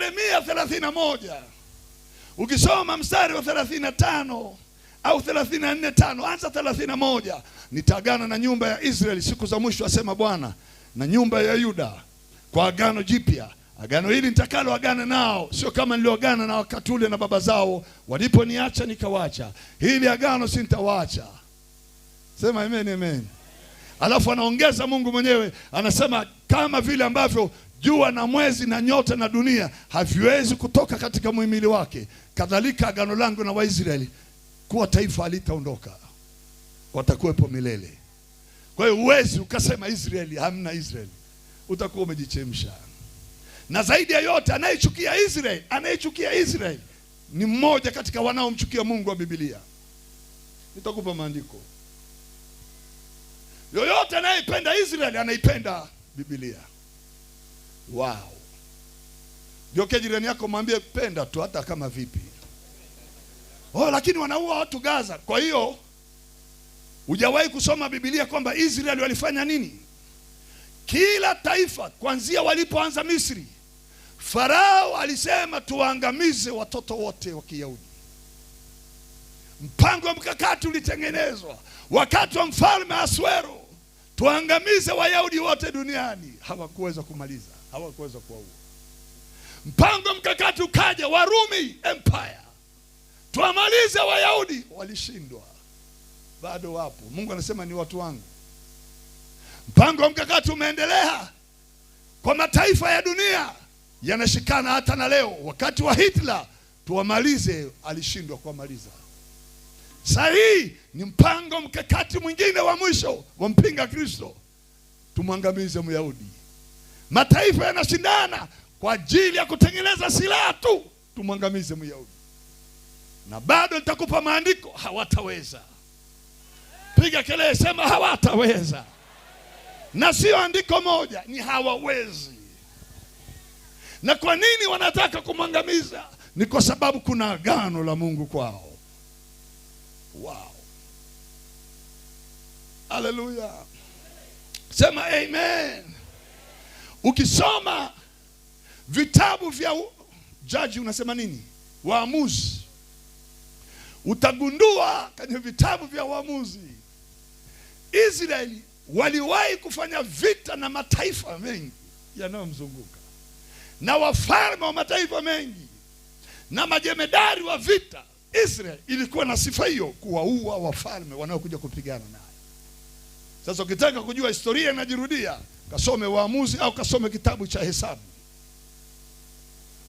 Yeremia 31 ukisoma mstari wa 35 au 34:5, anza 31. Nitaagana na nyumba ya Israeli siku za mwisho, asema Bwana, na nyumba ya Yuda kwa agano jipya. Agano hili nitakalo agana nao sio kama nilioagana na wakati ule na baba zao waliponiacha nikawacha. Hili agano sintawaacha. Sema amen, amen. Alafu anaongeza Mungu mwenyewe, anasema kama vile ambavyo jua na mwezi na nyota na dunia haviwezi kutoka katika muhimili wake, kadhalika agano langu na Waisraeli kuwa taifa halitaondoka, watakuwepo milele. Kwa hiyo uwezi ukasema Israeli hamna Israeli, utakuwa umejichemsha. Na zaidi ya yote, anayechukia Israeli ni mmoja katika wanaomchukia Mungu wa Biblia. Nitakupa maandiko. Yoyote anayependa Israeli anaipenda Biblia. Wow. Geukia jirani yako mwambie penda tu hata kama vipi. Lakini wanaua watu Gaza. Kwa hiyo hujawahi kusoma Biblia kwamba Israeli walifanya nini? Kila taifa kuanzia walipoanza Misri, Farao alisema tuangamize watoto wote wa Kiyahudi. Mpango wa mkakati ulitengenezwa wakati wa mfalme Asuero, tuangamize Wayahudi wote duniani. Hawakuweza kumaliza, hawakuweza kuwaua. Mpango mkakati ukaja, Warumi Empire, tuamalize Wayahudi. Walishindwa, bado wapo. Mungu anasema ni watu wangu. Mpango mkakati umeendelea kwa mataifa ya dunia, yanashikana hata na leo. Wakati wa Hitler tuwamalize, alishindwa kuwamaliza. Sasa hii ni mpango mkakati mwingine wa mwisho wa mpinga Kristo, tumwangamize Myahudi. Mataifa yanashindana kwa ajili ya kutengeneza silaha tu, tumwangamize Myahudi. Na bado nitakupa maandiko, hawataweza. Piga kelele, sema hawataweza. Na sio andiko moja, ni hawawezi. Na kwa nini wanataka kumwangamiza? Ni kwa sababu kuna agano la Mungu kwao. Wow. Haleluya. Sema amen. Ukisoma vitabu vya Jaji unasema nini? Waamuzi. Utagundua kwenye vitabu vya Waamuzi, Israeli waliwahi kufanya vita na mataifa mengi yanayomzunguka, na wafalme wa mataifa mengi na majemedari wa vita. Israeli ilikuwa na sifa hiyo, kuwaua wafalme wanaokuja kupigana naye. Sasa ukitaka kujua historia inajirudia, kasome Waamuzi au kasome kitabu cha Hesabu.